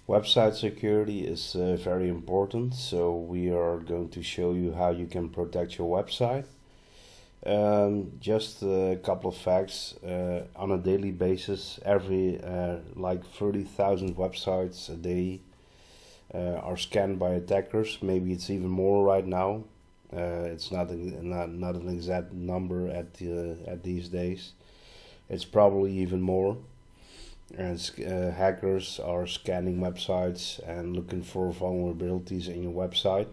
Website security is very important, so we are going to show you how you can protect your website. Just a couple of facts. On a daily basis, every like 30,000 websites a day are scanned by attackers. Maybe it's even more right now. It's not an exact number at these days. It's probably even more. And hackers are scanning websites and looking for vulnerabilities in your website.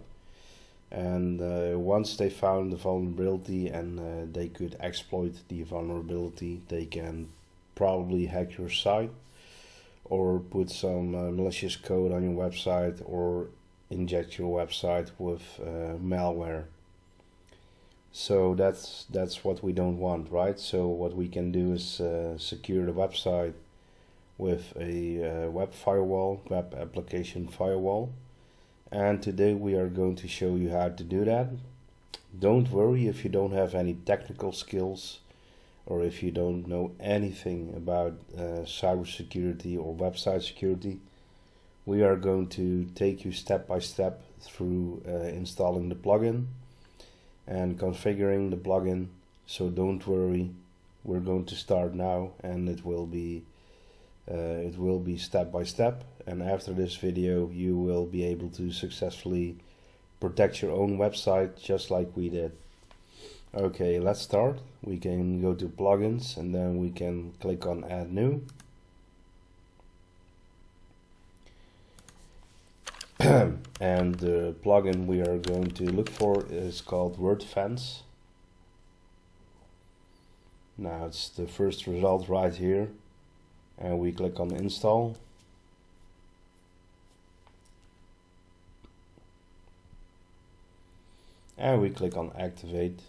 And once they found the vulnerability and they could exploit the vulnerability, they can probably hack your site or put some malicious code on your website or inject your website with malware. So that's what we don't want, right? So what we can do is secure the website with a web firewall, Web Application Firewall. And today we are going to show you how to do that. Don't worry if you don't have any technical skills or if you don't know anything about cybersecurity or website security. We are going to take you step by step through installing the plugin and configuring the plugin. So don't worry, we're going to start now, and it will be step by step, and after this video you will be able to successfully protect your own website just like we did. Okay, let's start. We can go to plugins and then we can click on add new. And the plugin we are going to look for is called Wordfence. Now it's the first result right here. And we click on install. And we click on activate.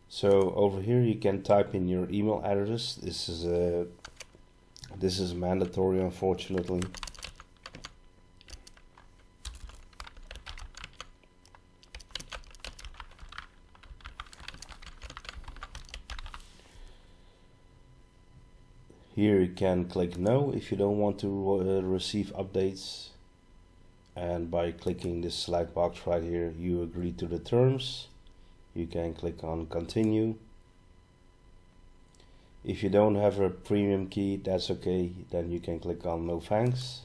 So over here you can type in your email address. This is mandatory, unfortunately. Here you can click no if you don't want to receive updates, and by clicking this select box right here you agree to the terms. You can click on continue. If you don't have a premium key, that's okay, then you can click on no thanks.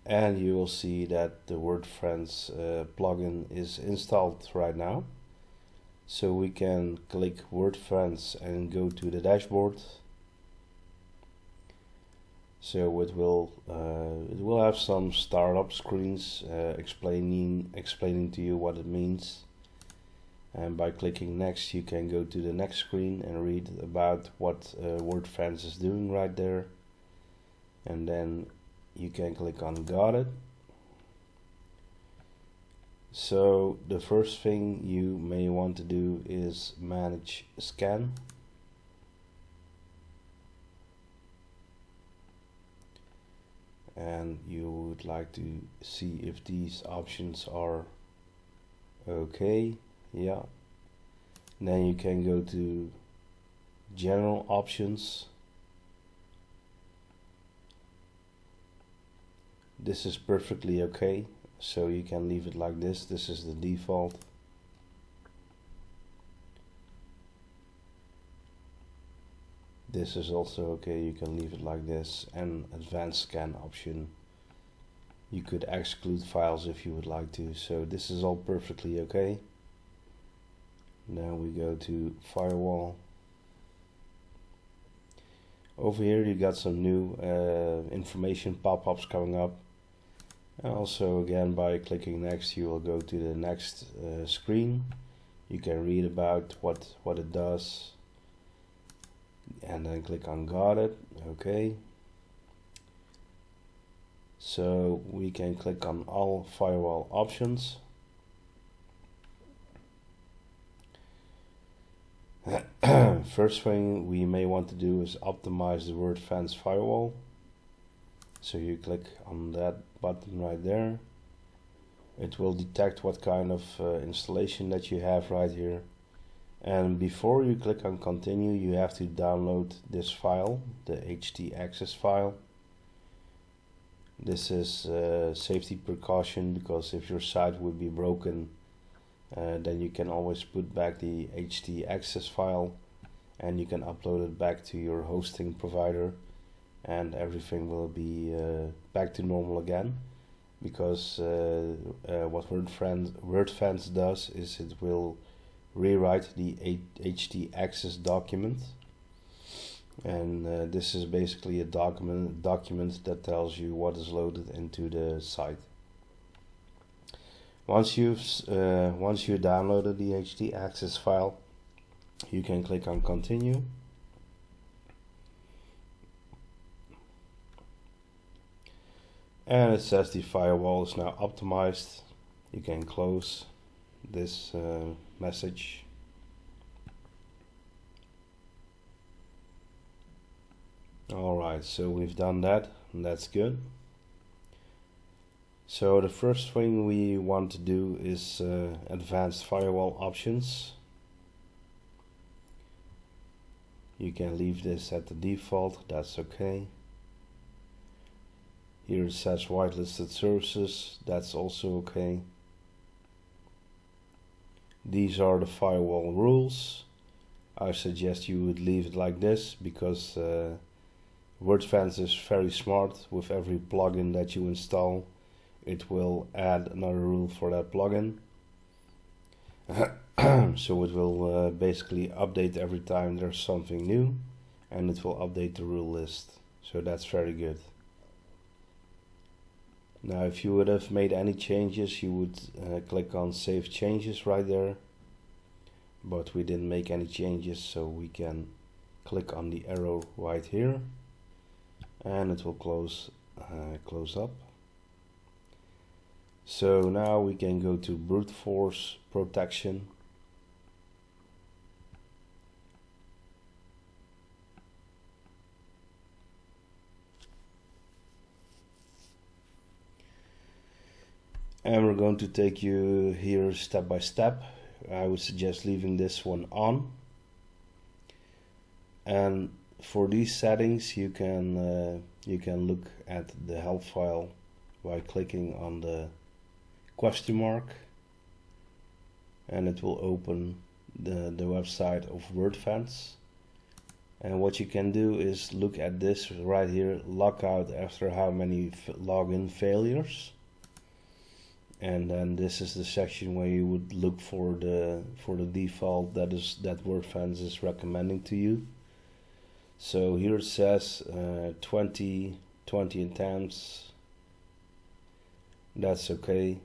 And you will see that the Wordfence plugin is installed right now. So we can click Wordfence and go to the dashboard. So it will have some startup screens explaining to you what it means. And by clicking next, you can go to the next screen and read about what Wordfence is doing right there. And then you can click on got it. So the first thing you may want to do is manage scan. And you would like to see if these options are okay. Yeah. And then you can go to general options. This is perfectly okay, so you can leave it like this. This is the default. This is also okay, you can leave it like this. And advanced scan option, you could exclude files if you would like to. So this is all perfectly okay. Now we go to firewall. Over here you got some new information pop-ups coming up. And also again, by clicking next you will go to the next screen. You can read about what it does, and then click on got it. Okay, so we can click on all firewall options. First thing we may want to do is optimize the Wordfence firewall. So you click on that button right there. It will detect what kind of installation that you have right here. And before you click on continue, you have to download this file, the htaccess file. This is safety precaution, because if your site would be broken, then you can always put back the htaccess file and you can upload it back to your hosting provider, and everything will be back to normal again. Because what Wordfence does is it will rewrite the htaccess document, and this is basically a document that tells you what is loaded into the site. Once you downloaded the htaccess file, you can click on continue. And it says the firewall is now optimized. You can close this message. Alright, so we've done that, and that's good. So the first thing we want to do is advanced firewall options. You can leave this at the default, that's okay. Here it says whitelisted services, that's also okay. These are the firewall rules. I suggest you would leave it like this, because Wordfence is very smart. With every plugin that you install, it will add another rule for that plugin. So it will basically update every time there's something new, and it will update the rule list. So that's very good. Now if you would have made any changes, you would click on save changes right there, but we didn't make any changes, so we can click on the arrow right here and it will close up. So now we can go to brute force protection. And we're going to take you here step by step. I would suggest leaving this one on. And for these settings, you can look at the help file by clicking on the question mark, and it will open the website of Wordfence. And what you can do is look at this right here, lockout after how many login failures. And then this is the section where you would look for the default that Wordfence is recommending to you. So here it says 20 attempts. That's okay.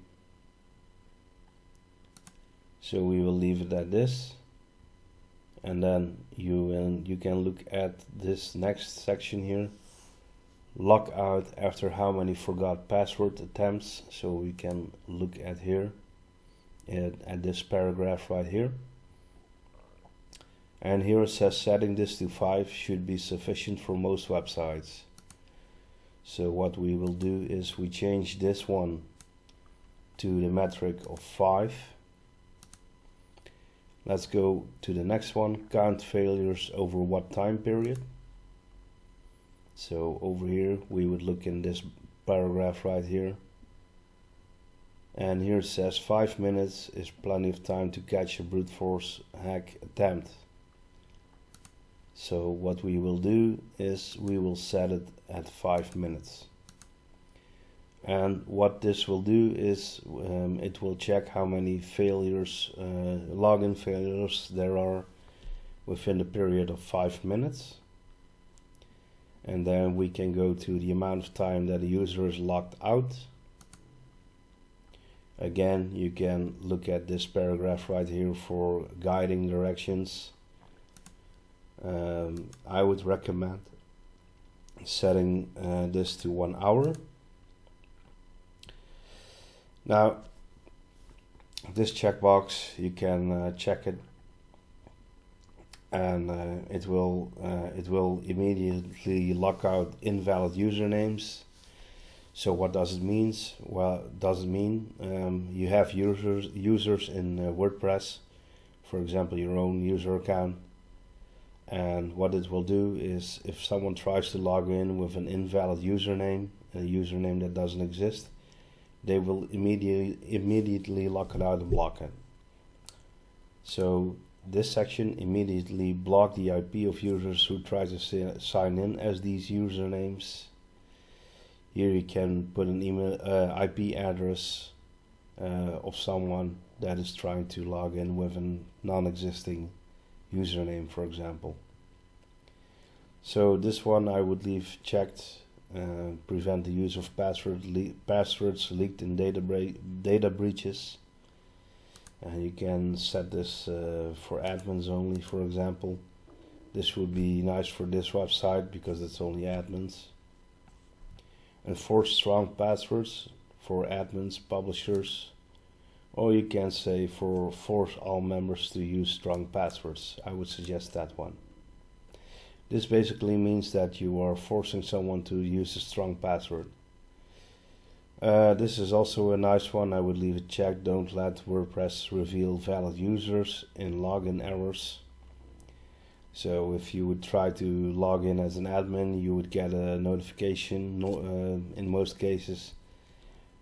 So we will leave it at this. And then you can look at this next section here. Lockout after how many forgot password attempts. So we can look at here at this paragraph right here. And here it says setting this to 5 should be sufficient for most websites. So what we will do is we change this one to the metric of 5. Let's go to the next one, count failures over what time period. So over here we would look in this paragraph right here. And here it says 5 minutes is plenty of time to catch a brute force hack attempt. So what we will do is we will set it at 5 minutes. And what this will do is it will check how many failures, login failures there are within the period of 5 minutes. And then we can go to the amount of time that the user is logged out. Again, you can look at this paragraph right here for guiding directions. I would recommend setting this to 1 hour. Now, this checkbox, you can check it, and it will immediately lock out invalid usernames. So what does it mean? Well, does it mean you have users in WordPress, for example, your own user account, and what it will do is if someone tries to log in with an invalid username, a username that doesn't exist, they will immediately lock it out and block it. So this section immediately block the IP of users who try to sign in as these usernames. Here you can put an email IP address of someone that is trying to log in with a non-existing username, for example. So this one I would leave checked. Prevent the use of passwords leaked in data breaches. You can set this for admins only, for example. This would be nice for this website because it's only admins. Enforce strong passwords for admins, publishers, or you can say force all members to use strong passwords. I would suggest that one. This basically means that you are forcing someone to use a strong password. This is also a nice one. I would leave it checked. Don't let WordPress reveal valid users in login errors. So if you would try to log in as an admin, you would get a notification in most cases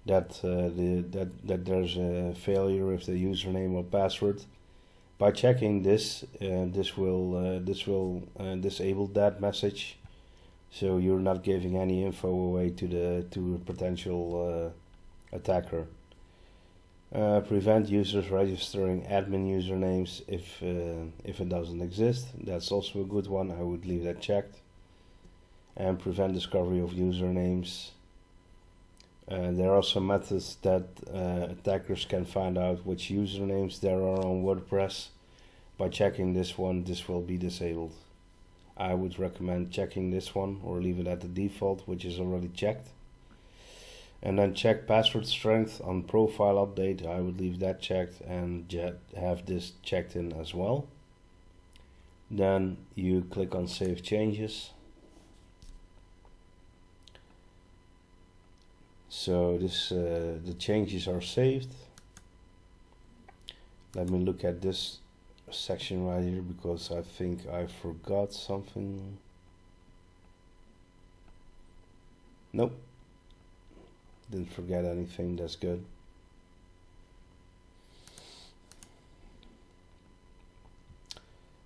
that that there's a failure with the username or password. By checking this, this will disable that message, so you're not giving any info away to a potential attacker. Prevent users registering admin usernames if it doesn't exist. That's also a good one. I would leave that checked. And prevent discovery of usernames. There are some methods that attackers can find out which usernames there are on WordPress. By checking this one, this will be disabled. I would recommend checking this one or leave it at the default, which is already checked. And then check password strength on profile update. I would leave that checked and have this checked in as well. Then you click on save changes. So this the changes are saved. Let me look at this section right here because I think I forgot something. Nope. Didn't forget anything, that's good.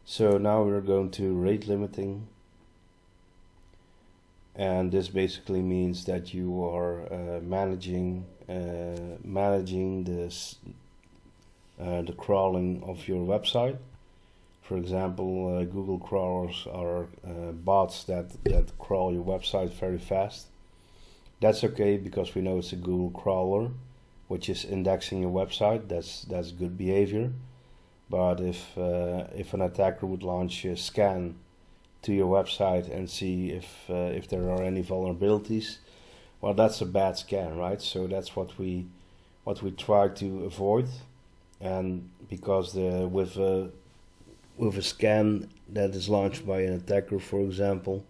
So now we're going to rate limiting, and this basically means that you are managing this the crawling of your website. For example, Google crawlers are bots that crawl your website very fast. That's okay because we know it's a Google crawler, which is indexing your website. That's good behavior. But if an attacker would launch a scan to your website and see if there are any vulnerabilities, well, that's a bad scan, right? So that's what we try to avoid. And because with a scan that is launched by an attacker, for example,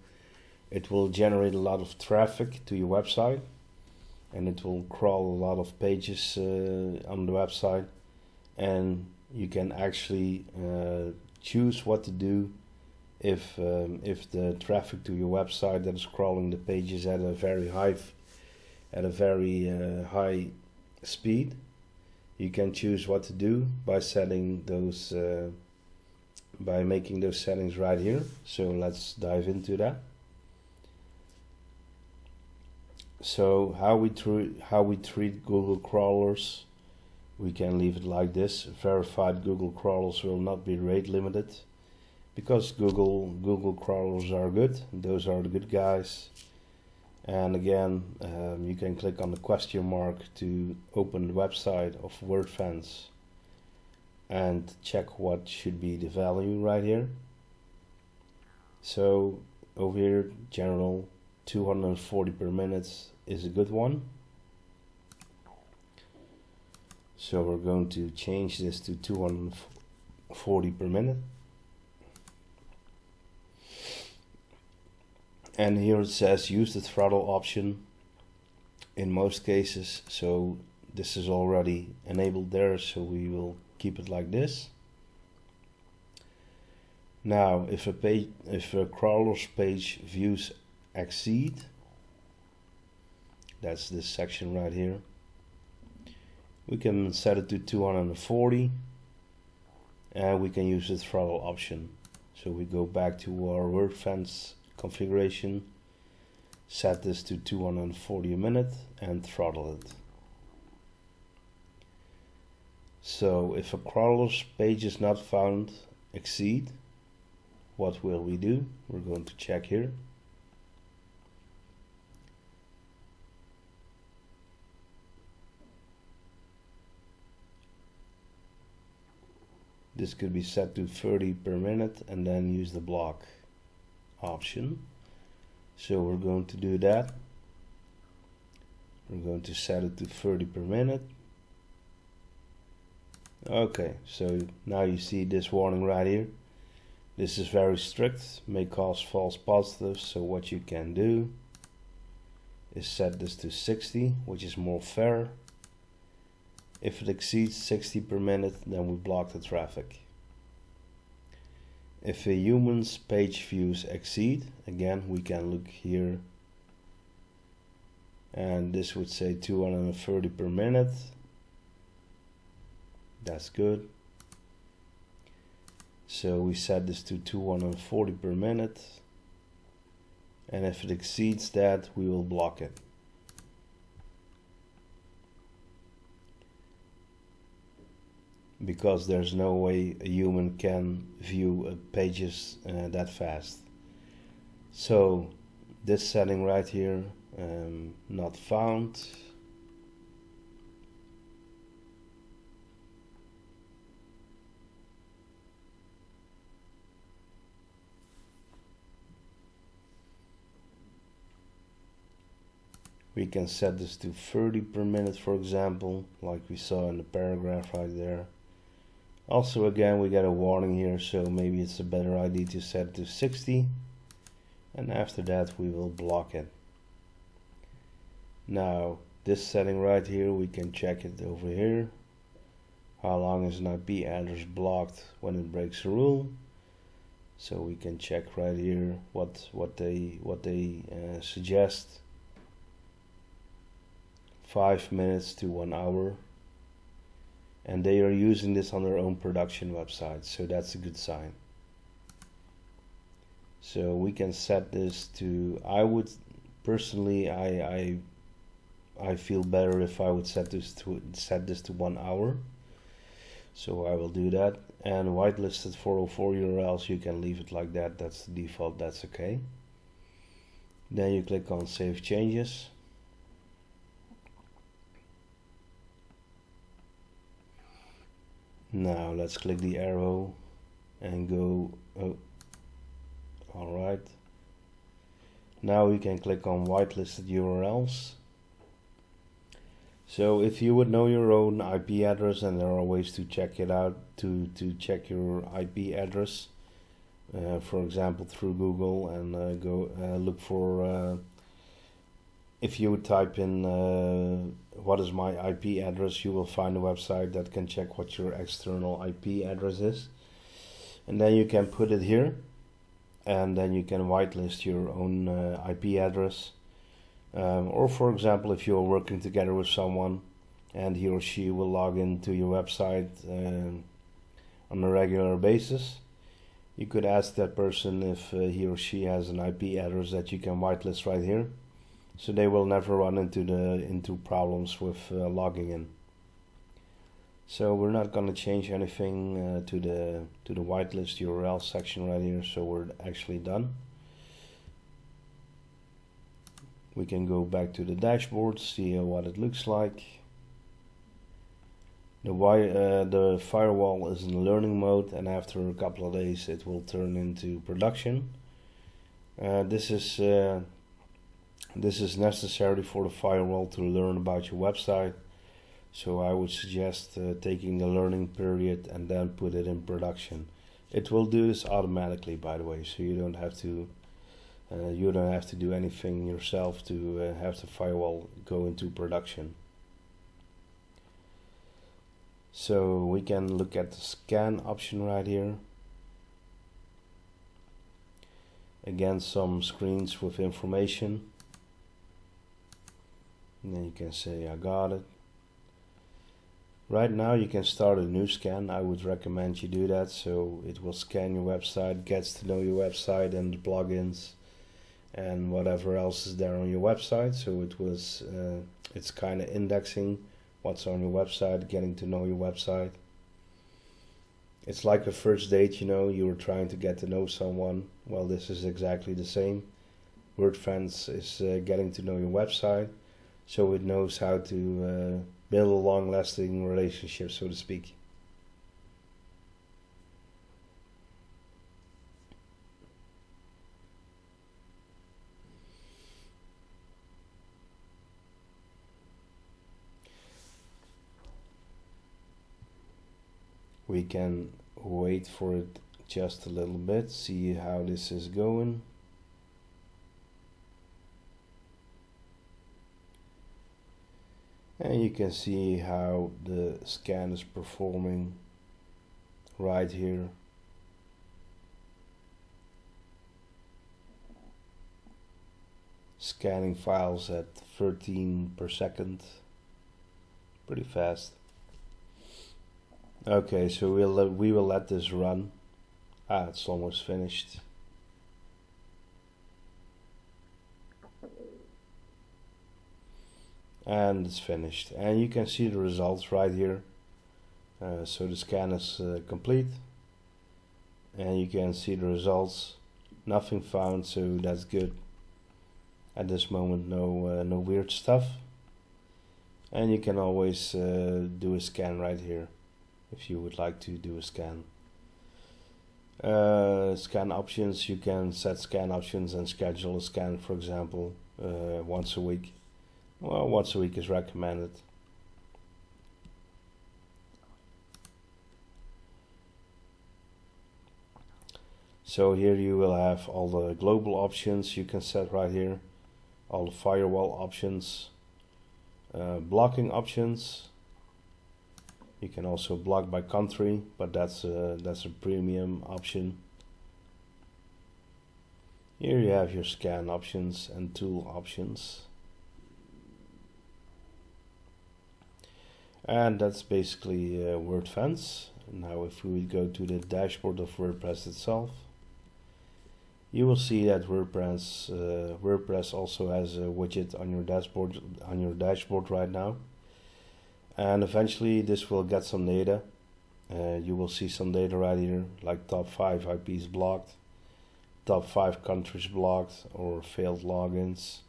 it will generate a lot of traffic to your website, and it will crawl a lot of pages on the website, and you can actually choose what to do if the traffic to your website that is crawling the pages at a very high speed. You can choose what to do by setting those by making those settings right here. So let's dive into that. So how we treat Google crawlers, we can leave it like this. Verified Google crawlers will not be rate limited because Google crawlers are good. Those are the good guys. And again, you can click on the question mark to open the website of Wordfence and check what should be the value right here. So over here, general 240 per minute is a good one. So we're going to change this to 240 per minute. And here it says use the throttle option in most cases. So this is already enabled there, so we will keep it like this. Now if a crawler's page views exceed, that's this section right here, we can set it to 240 and we can use the throttle option. So we go back to our Wordfence configuration, set this to 240 a minute and throttle it. So if a crawler's page is not found exceed, what will we do? We're going to check here. This could be set to 30 per minute and then use the block option. So we're going to do that. We're going to set it to 30 per minute. Okay, so now you see this warning right here. This is very strict, may cause false positives. So what you can do is set this to 60, which is more fair. If it exceeds 60 per minute, then we block the traffic. If a human's page views exceed, again we can look here, and this would say 230 per minute. That's good. So we set this to 240 per minute, and if it exceeds that, we will block it. Because there's no way a human can view pages that fast. So this setting right here, not found. We can set this to 30 per minute, for example, like we saw in the paragraph right there. Also again we get a warning here, so maybe it's a better idea to set it to 60, and after that we will block it. Now this setting right here, we can check it over here. How long is an IP address blocked when it breaks a rule? So we can check right here what they suggest. 5 minutes to 1 hour. And they are using this on their own production website, so that's a good sign. So we can set this to, I would personally, I feel better if I would set this to 1 hour. So I will do that. And whitelisted 404 URLs, you can leave it like that. That's the default. That's okay. Then you click on Save Changes. Now let's click the arrow and go, oh, alright. Now we can click on whitelisted URLs. So if you would know your own IP address, and there are ways to check it out, to check your IP address, for example through Google, and go look for, if you would type in what is my IP address, you will find a website that can check what your external IP address is. And then you can put it here, and then you can whitelist your own IP address. Or for example, if you're working together with someone and he or she will log into your website on a regular basis, you could ask that person if he or she has an IP address that you can whitelist right here. So they will never run into problems with logging in. So we're not going to change anything to the whitelist URL section right here. So we're actually done. We can go back to the dashboard, see what it looks like. The firewall is in learning mode, and after a couple of days it will turn into production. This is necessary for the firewall to learn about your website. So I would suggest taking the learning period and then put it in production. It will do this automatically, by the way, so you don't have to You don't have to do anything yourself to have the firewall go into production. So we can look at the scan option right here. Again, some screens with information. And then you can say, I got it. Right now you can start a new scan. I would recommend you do that, so it will scan your website, gets to know your website and the plugins and whatever else is there on your website. So it's kind of indexing what's on your website, getting to know your website. It's like a first date, you know, you were trying to get to know someone. Well, this is exactly the same. Wordfence is getting to know your website, so it knows how to build a long-lasting relationship, so to speak. We can wait for it just a little bit, see how this is going. And you can see how the scan is performing right here. Scanning files at 13 per second. Pretty fast. Okay, so we will let this run. It's almost finished. And it's finished. And you can see the results right here. So the scan is complete. And you can see the results. Nothing found, so that's good. At this moment, no weird stuff. And you can always do a scan right here, if you would like to do a scan. Scan options, you can set scan options and schedule a scan, for example, once a week. Well, once a week is recommended. So here you will have all the global options you can set right here, all the firewall options, blocking options. You can also block by country, but that's a premium option. Here you have your scan options and tool options. And that's basically Wordfence. Now if we would go to the dashboard of WordPress itself, you will see that WordPress also has a widget on your dashboard right now. And eventually this will get some data. You will see some data right here, like top 5 IPs blocked, top 5 countries blocked, or failed logins.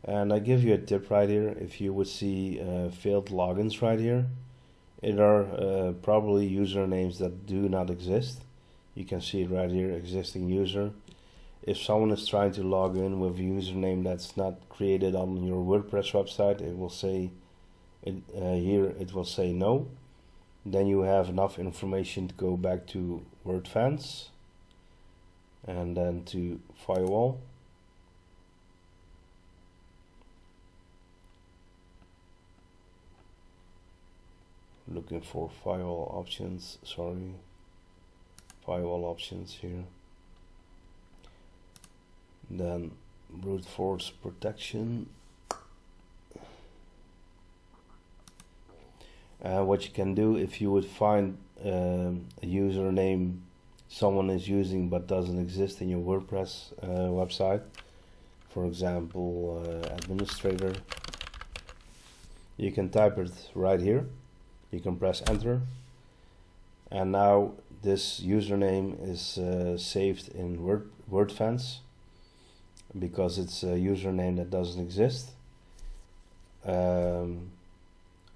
And I give you a tip right here. If you would see failed logins right here, it are probably usernames that do not exist. You can see it right here, existing user. If someone is trying to log in with a username that's not created on your WordPress website, it will say here it will say no. Then you have enough information to go back to Wordfence and then to firewall. Looking for firewall options, firewall options here. Then brute force protection. What you can do, if you would find a username someone is using but doesn't exist in your WordPress website, for example administrator, you can type it right here. You can press enter, and now this username is saved in Wordfence because it's a username that doesn't exist,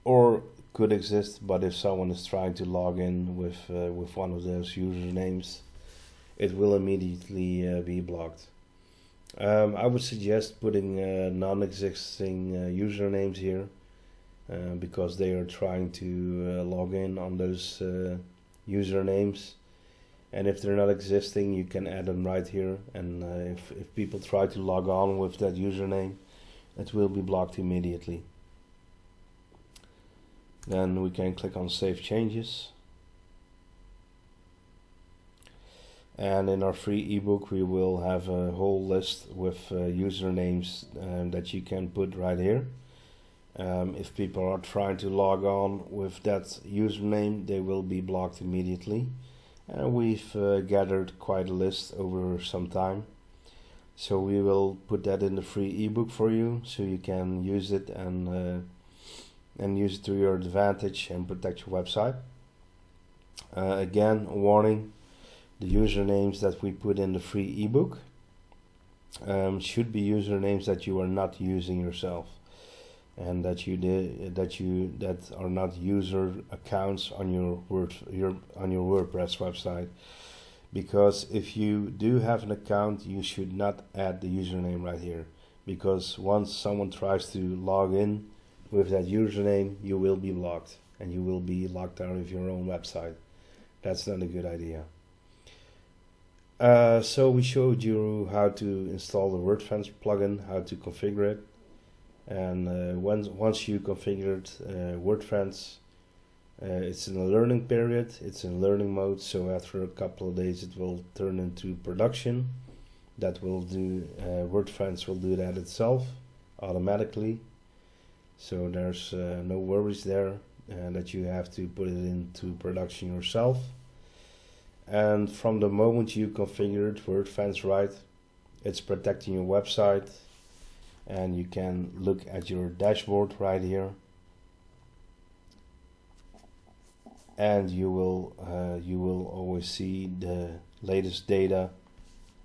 or could exist, but if someone is trying to log in with one of those usernames, it will immediately be blocked. I would suggest putting non-existing usernames here, because they are trying to log in on those usernames. and if they're not existing, you can add them right here, and if people try to log on with that username, it will be blocked immediately. Then we can click on Save Changes. And in our free ebook we will have a whole list with usernames that you can put right here. If people are trying to log on with that username, they will be blocked immediately. And we've gathered quite a list over some time. So we will put that in the free ebook for you, so you can use it and use it to your advantage and protect your website. Again, a warning. The usernames that we put in the free ebook should be usernames that you are not using yourself, and that are not user accounts on your WordPress website. Because if you do have an account, you should not add the username right here, because once someone tries to log in with that username, you will be blocked and you will be locked out of your own website. That's not a good idea. So we showed you how to install the Wordfence plugin, how to configure it, and once you configured Wordfence, it's in a learning period, it's in learning mode, so after a couple of days it will turn into production. That will do, Wordfence will do that itself automatically, so there's no worries there that you have to put it into production yourself. And from the moment you configured Wordfence right, it's protecting your website, and you can look at your dashboard right here, and you will always see the latest data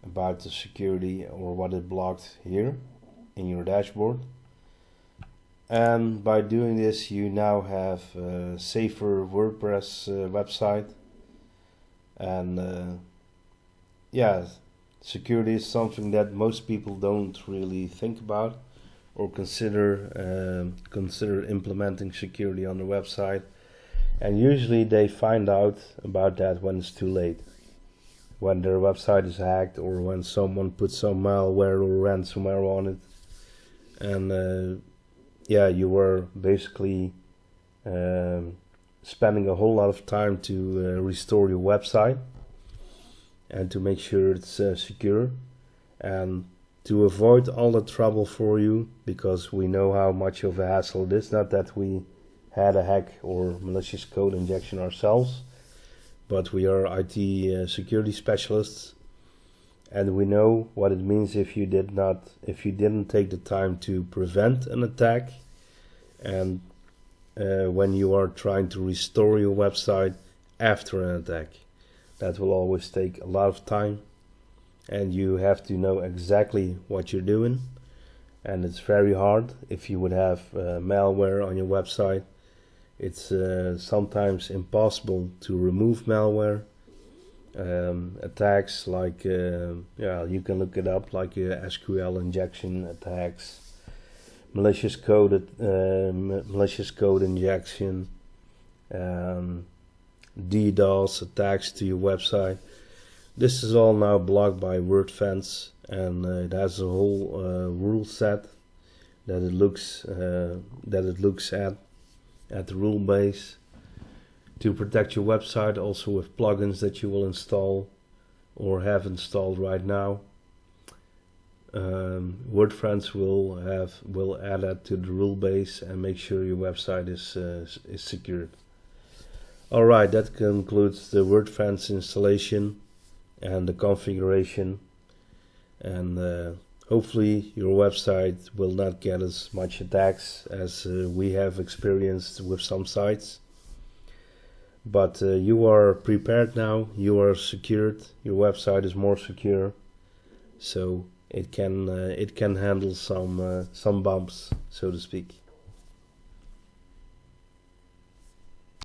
about the security or what it blocked here in your dashboard. And by doing this, you now have a safer WordPress website. And yeah, security is something that most people don't really think about or consider implementing security on the website, and usually they find out about that when it's too late, when their website is hacked or when someone puts some malware or ransomware on it, and yeah, you were basically spending a whole lot of time to restore your website and to make sure it's secure. And to avoid all the trouble for you, because we know how much of a hassle it is, not that we had a hack or malicious code injection ourselves, but we are IT security specialists, and we know what it means if you didn't take the time to prevent an attack, and when you are trying to restore your website after an attack. That will always take a lot of time, and you have to know exactly what you're doing, and it's very hard. If you would have malware on your website, it's sometimes impossible to remove malware. Attacks like yeah, you can look it up, like SQL injection attacks, malicious code injection, DDoS attacks to your website. This is all now blocked by Wordfence, and it has a whole rule set that it looks at the rule base to protect your website, also with plugins that you will install or have installed right now. Wordfence will add that to the rule base and make sure your website is secured. Alright, that concludes the Wordfence installation and the configuration, and hopefully your website will not get as much attacks as we have experienced with some sites. But you are prepared now, you are secured, your website is more secure, so it can handle some bumps, so to speak.